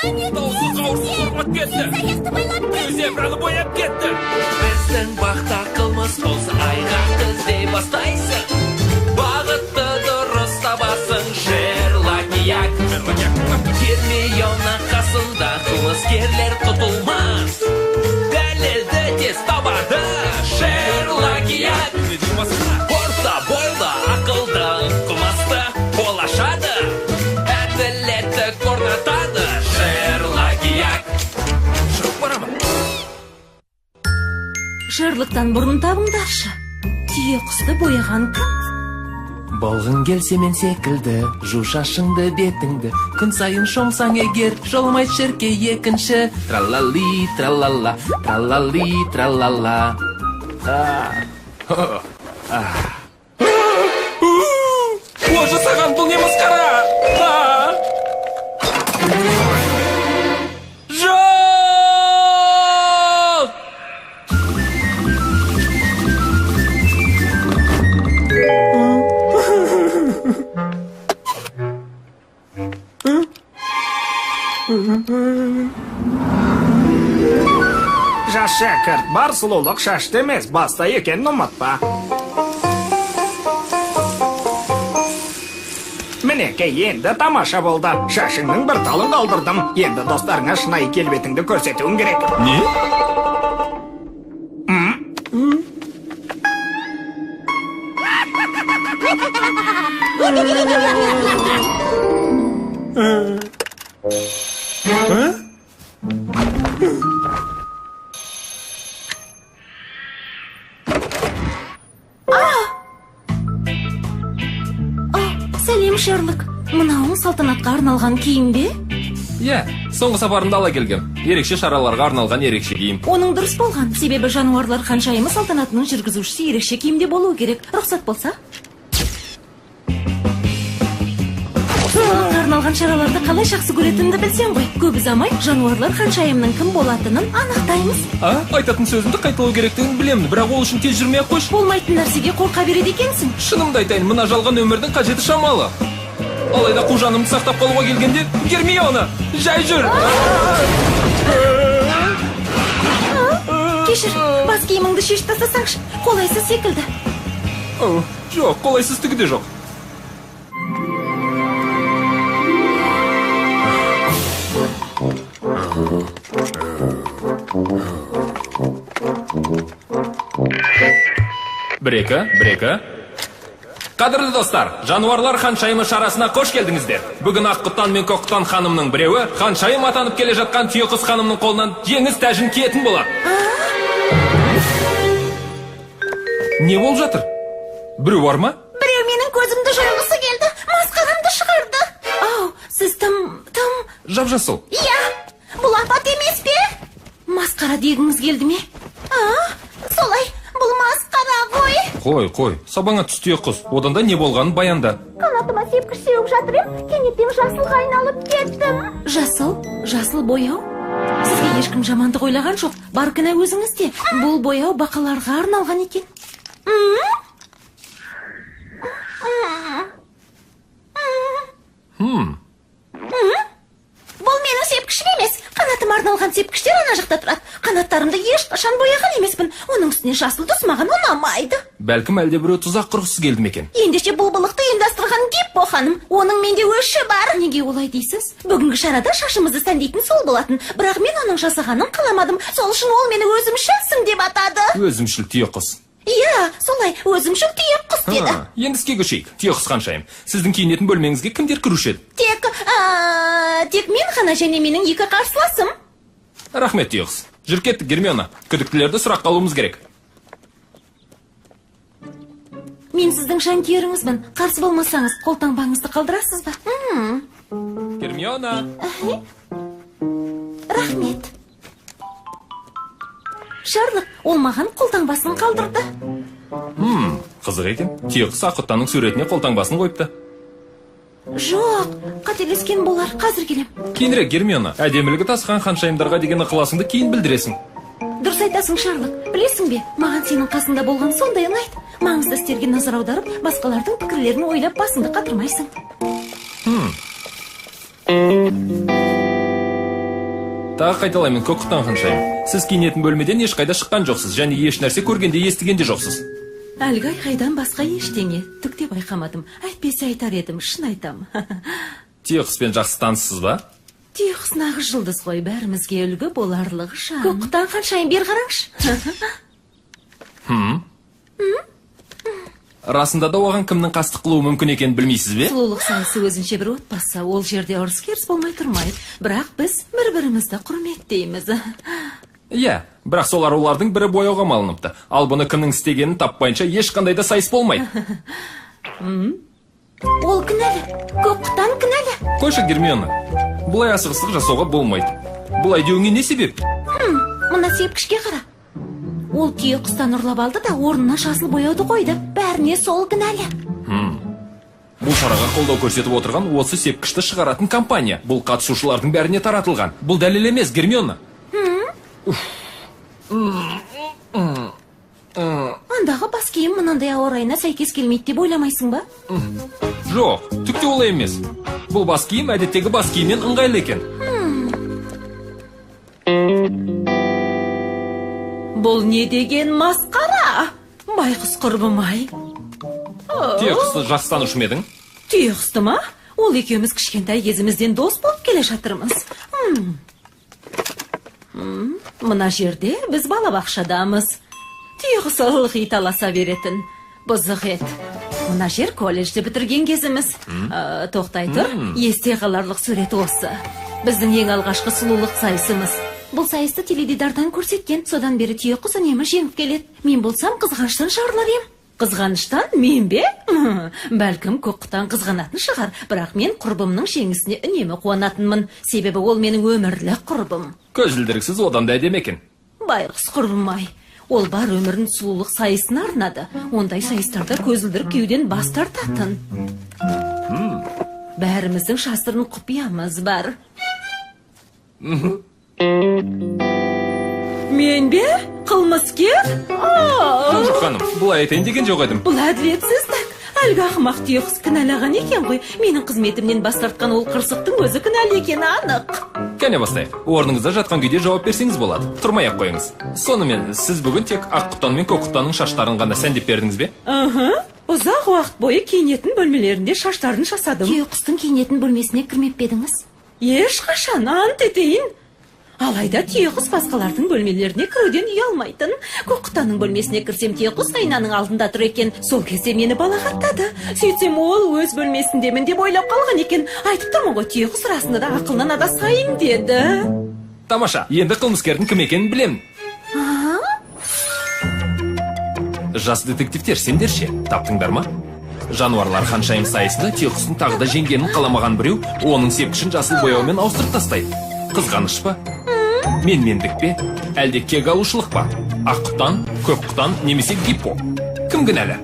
Даусыз қауырсыз кетті. Зебраны бояп кетті. Біздің бақта қылмыс болса айғақты іздей бастайсың. Бағытты дұрыс табасың. Шерлок-як Гермиона қасында қылмыскерлер құтылмас. Дәлелді тез табады. Шерлок-як орта бойлы ақылды қылмысты болашады. Әділетті орнатады. Шерлок-як. Шығып барамын. Шерлоктан бұрын табыңдаршы. Түйе құсты бояған кім? Болғың келсе мен секілді, жу шашыңды бетіңді, күн сайын шомсаң егер, жолмай шірке екінші. Тралали, тралала, тралали, тралала. О, жасаған бұл не масқара? Жас шәкірт, бар сұлулық шашты емес, баста екенін ұмытпа. Мінеке, енді тамаша болды. Шашыңның бір талын қалдырдым. Енді достарыңа шынайы келбетіңді көрсетуің керек. Не? Сәлем, Шерлок. Мынауың салтанатқа арналған киім бе? Иә, соңғы сапарымда ала келгем. Ерекше шараларға арналған ерекше киім. Оның дұрыс болған. Себебі жануарлар ханшайымы салтанатының жүргізушісі ерекше киімде болуы керек. Рұқсат болса? Соларға арналған шараларды қалай жақсы көретінді білсең ғой. Көп ұзамай жануарлар ханшайымның кім болатынын анықтаймыз. Айтатын сөзімді қайталау керектігін білемін, бірақ ол үшін тез жүрмей қойш. Болмайтын нәрсеге қорқа береді екенсің. Шынымды айтайын, мына жалған өмірдің қажеті шамалы. Алайда қу-жанымды сақтап қалуға келгенде, Гермиона, жай жүр. Кешір, бас киіміңді шешіп тастасаңшы, қолайсыз секілді. Жоқ, қолайсыздығы де жоқ. Бір-екі. Қадірлі достар, жануарлар ханшайымы шарасына қош келдіңіздер. Бүгін ақ құттан мен көк құттан ханымның біреуі ханшайым атанып келе жатқан түйе құс ханымның қолынан жеңіс тәжін киетін болады. Не болып жатыр? Біреу бар ма? Біреу менің көзімді жойғысы келді, масқарамды шығарды. Сіз тым... Жап-жасыл. Иә, бұл апат емес пе? Масқара дегіңіз келді ме? Солай, бұл масқара ғой. Қой, сабаңа түс түйе құс. Одан да не болғанын баянда. Қанатыма сепкіш сеуіп жатыр ем, кенеттен жасылға айналып кеттім. Жасыл бояу? Сізге ешкім жамандық ойлаған жоқ, бар кінә өзіңізде. Бұл бояу бақаларға арналған екен. Бұл менің сепкішім емес. Қанатым арналған сепкіштер ана жақта тұрады. Қанаттарымды ешқашан бояған емеспін. Оның үстіне жасыл түс маған ұнамайды. Бәлкім әлде біреу тұзақ құрғысы келді ме екен? Ендеше бұл былықты ұйымдастырған Гиппо ханым. Оның менде өші бар. Неге олай дейсіз? Бүгінгі шарада шашымызды сәндейтін сол болатын. Бірақ мен оның жасағанын қаламадым. Сол үшін ол мені өзімшілсің деп атады. Өзімшіл түйе құс. Иә, солай, өзімшіл түйе құс деді. Енді іске көшейік. Түйе құс ханшайым. Сіздің киінетін бөлмеңізге кімдер кіруші еді? Тек мен ғана және менің екі қарсыласым. Рахмет, түйе құс. Жүр кеттік, Гермиона. Күдіктілерді сұраққа алуымыз керек. Мен сіздің жанкүйеріңізбін. Қарсы болмасаңыз, қолтаңбаңызды қалдырасыз ба? Гермиона. Рахмет. Шерлок, ол маған қолтаңбасын қалдырды. Қызық екен. Түйе құс ақұттаның суретіне қолтаңбасын қойыпты. Жоқ, қателескен болар. Қазір келем. Кейінірек, Гермиона. Әдемілігі тасыған ханшайымдарға деген ықыласыңды кейін білдіресің. Дұрыс айтасың, Шерлок. Білесің бе, маған сенің қасында болған сондай ұнайды. Маңызды істерге назар аударып, басқалардың пікірлерін ойлап басыңды қатырмайсың. Тағы қайталаймын, көк құтан ханшайым. Сіз киінетін бөлмеден ешқайда шыққан жоқсыз, және еш нәрсе көргенде естігенде жоқсыз. Әлгі айқайдан басқа ештеңе түк те байқамадым. Әйтпесе айтар едім, шын айтам. Түйеқұспен жақсы таныссыз ба? Түйеқұс нағыз жұлдыз ғой, бәрімізге үлгі боларлығы жан. Көк құтан ханшайым, бер қараңшы. Расында да оған кімнің қастық қылуы мүмкін екенін білмейсіз бе? Сұлулық сайысы өзінше бір отбасы, ол жерде ұрыс-керіс болмай тұрмайды. Бірақ біз бір-бірімізді құрметтейміз. Иә, бірақ сол арулардың бірі бояуға малыныпты. Ал бұны кімнің істегенін таппайынша ешқандай да сайыс болмайды. Ол кінәлі, көк құтан кінәлі. Қойшы, Гермиона, бұлай асығыстық жасауға болмайды. Бұлай деуіңе не себеп? Мына сепкішке қара. Ол түйеқұстан ұрлап алды да орнына жасыл бояуды қойды. Бәріне сол кінәлі. Бұл шараға қолдау көрсетіп отырған осы сепкішті шығаратын компания. Бұл қатысушылардың бәріне таратылған. Бұл дәлел емес, Гермиона. Андағы бас киім мынандай ауа райына сәйкес келмейді деп ойламайсың ба? Жоқ, түкте олай емес. Бұл бас киім әдеттегі бас киімнен ыңғайлы екен. Бұл не деген масқара? Байқұс құрбым-ай. Түйеқұсты жақсы танушы ма едің? Түйеқұсты ма? Ол екеуміз кішкентай кезімізден дос болып келе жатырмыз. Мына жерде біз балабақшадамыз. Түйеқұс ылғи таласа беретін. Бұзық ет. Мына жер колледжді бітірген кезіміз. Тоқтай тұр, есте қаларлық сурет осы. Біздің ең алғашқы сұлулық сайысымыз. Бұл сайысты теледидардан көрсеткен, содан бері түйеқұс үнемі жеңіп келеді. Мен болсам қызғаныштан жарылар ем. Қызғаныштан мен бе? Бәлкім көк құтан қызғанатын шығар, бірақ мен құрбымның жеңісіне үнемі қуанатынмын. Себебі ол менің өмірлік құрбым. Көзілдіріксіз одан да әдемі екен. Байғұс құрбым-ай. Ол бар өмірін сұлулық сайысына арнады. Ондай сайыстарда көзілдірік кеуден бас тартатын. Бәріміздің шастырын құпиямыз бар. Мен бе? Қылмыскер? Жоқ ханым, бұлай айтайын деген жоқ едім. Бұл әділетсіздік. Әлгі ақымақ түйеқұс кінәлаған екен ғой. Менің қызметімнен бас тартқан ол қырсықтың өзі кінәлі екені анық. Кәне бастайық. Орныңызда жатқан күйде жауап берсеңіз болады. Тұрмай-ақ қойыңыз. Сонымен, сіз бүгін тек ақ құтан мен көк құтанның шаштарын ғана сәндеп бердіңіз бе? Ұзақ уақыт бойы киінетін бөлмелерінде шаштарын жасадым. Түйеқұстың киінетін бөлмесіне кірмеп пе едіңіз? Ешқашан, ант етейін. Алайда түйеқұс басқалардың бөлмелеріне кіруден ұялмайтын. Көк құтанның бөлмесіне кірсем түйеқұс айнаның алдында тұр екен. Сол кезде мені балағаттады. Сөйтсем ол өз бөлмесіндемін деп ойлап қалған екен. Айтып тұрмын ғой, түйеқұс расында да ақылынан адасайын деді. Тамаша, енді қылмыскердің кім екенін білемін. Жас детективтер, сендер ше, таптыңдар ма? Жануарлар ханшайым сайысында түйеқұстың тағы да жеңгенін қаламаған біреу оның сепкішін жасыл бояумен ауыстырып тастайды. Қызғаныш па? Менмендік пе? Әлде кек алушылық па? Ақ құтан, көк құтан немесе гиппо? Кім кінәлі?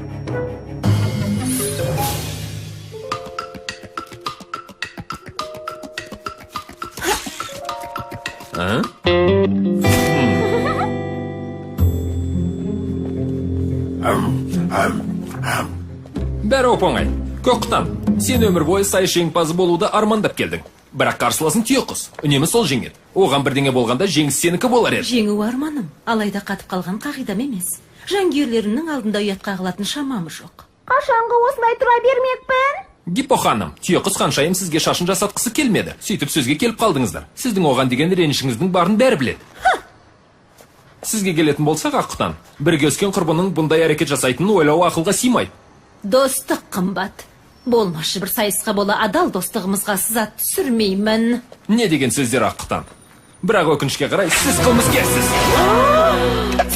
Бәрі оп-оңай. Көк құтан, сен өмір бойы сайыс жеңімпазы болуды армандап келдің. Бірақ қарсыласын түйеқұс. Үнемі сол жеңеді. Оған бірдеңе болғанда жеңіс сенікі болар еді. Жеңу арманым, алайда қатып қалған қағидам емес. Жанкүйерлерімнің алдында ұят қағылатын шамамы жоқ. Қашанғы осылай тұра бермекпін? Гиппо ханым, түйеқұс ханшайым сізге шашын жасатқысы келмеді. Сөйтіп сөзге келіп қалдыңыздар. Сіздің оған деген ренішіңіздің барын бәрі біледі. Сізге келетін болсақ, ақ құтан, бірге өскен құрбының бұндай әрекет жасайтынын ойлау ақылға сыймайды. Достық қымбат. Болмашы бір сайысқа бола адал достығымызға сызат түсірмеймін. Не деген сөздер, ақ құтан? Бірақ өкінішке қарай, сіз қылмыскерсіз.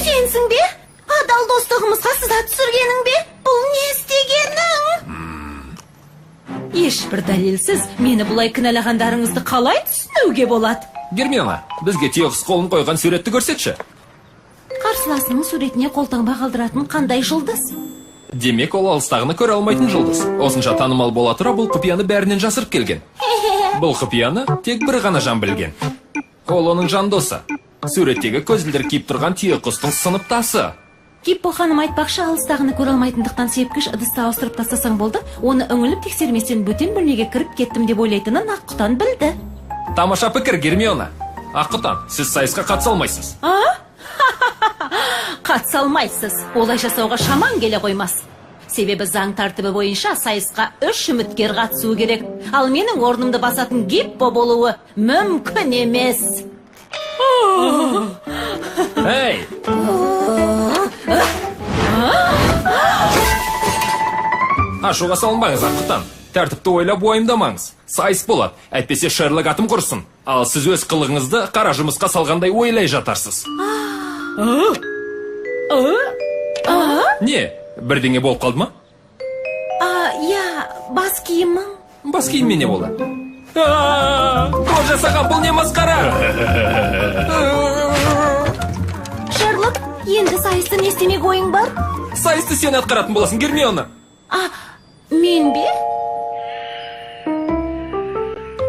Сенсің бе? Адал достығымызға сызат түсіргенің бе? Бұл не істегенің? Ешбір дәлелсіз мені бұлай кінәлағандарыңызды қалай түсінуге болады? Гермиона, бізге түйеқұс қолын қойған суретті көрсетші. Қарсыласының суретіне қолтаңба қалдыратын қандай жұлдыз? Демек, ол алыстағыны көре алмайтын жұлдыз. Осынша танымал бола тұра бұл құпияны бәрінен жасырып келген. Бұл құпияны тек бір ғана жан білген. Ол оның жандосы. Суреттегі көзілдір киіп тұрған түйеқұстың сыныптасы. Гиппо ханым айтпақшы, алыстағыны көре алмайтындықтан сепкіш ыдысты ауыстырып тастасаң болды, оны үңіліп тексерместен бөтен бөлмеге кіріп кеттім деп ойлайтынын ақ құтан білді. Тамаша пікір, Гермиона. Аққұтан, сіз сайысқа қатыса алмайсыз. Қатыса алмайсыз. Олай жасауға шаман келе қоймас. Себебі заң тәртібі бойынша сайысқа 3 үміткер қатысуы керек. Ал менің орнымды басатын Гиппо болуы мүмкін емес. Ей! Ашуға салынбаңыз, Аққұтан. Тәртіпті ойлап уайымдамаңыз. Сайыс болады, әйтпесе Шерлок атым құрсын. Ал сіз өз қылығыңызды қара жұмысқа салғандай ойлай жатарсыз. Не, бірдеңе болып қалды ма? Бас киімің. Бас киіммен не болды? Бұл жасаған бұл не масқара? Шерлок, енді сайысты не істемек ойың бар? Сайысты сен атқаратын боласың, Гермиона. Мен бе?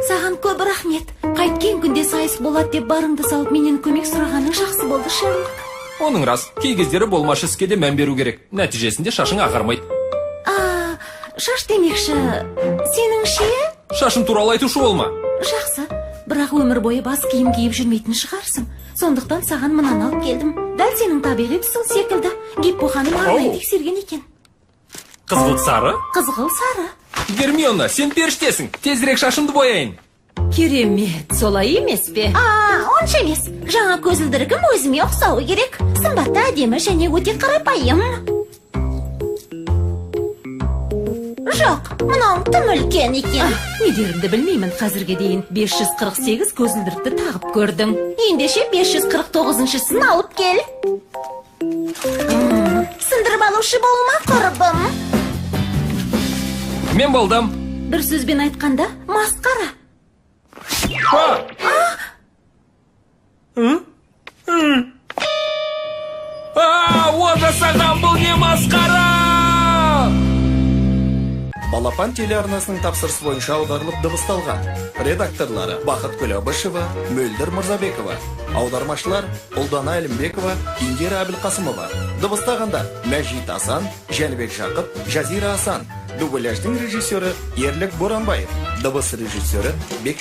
Саған көп рахмет. Қайткен күнде сайыс болады деп барыңды салып менен көмек сұрағаның жақсы болды, Шерлок. Оның рас, кей кездері болмашы іске де мән беру керек. Нәтижесінде шашың ағармайды. Шаш демекші, сенің ше? Шашым туралы айтушы болма. Жақсы, бірақ өмір бойы бас киім киіп жүрмейтін шығарсың. Сондықтан саған мынаны алып келдім. Дәл сенің табиғи түсің секілді. Гиппо ханым арнайы тексерген екен. Қызғылт сары? Қызғылт сары. Гермиона, сен періштесің. Тезірек шашымды бояйын. Керемет, солай емес пе? Онша емес. Жаңа көзілдірігім өзіме ұқсауы керек. Сымбатты, әдемі және өте қарапайым. Жоқ, мынау тым үлкен екен. Не дерімді білмеймін, қазірге дейін 548 көзілдірікті тағып көрдің. Ендеше 549-шысын алып кел. Сындырып алушы болма, құрбым. Мен болдым. Бір сөзбен айтқанда, масқара. О жасаған бұл не масқара? Балапан телеарнасының тапсырысы бойынша аударылып дыбысталған. Редакторлары Бақыт Күләбішева, Мөлдір Мырзабекова. Аудармашылар Ұлдана Әлімбекова, Индира Әбілқасымова. Дыбыстағандар Мәжит Асан, Жәнібек Жақып, Жазира Асан. Дубляждың режиссері Ерлік Боранбаев. Дыбыс режиссері Бекші.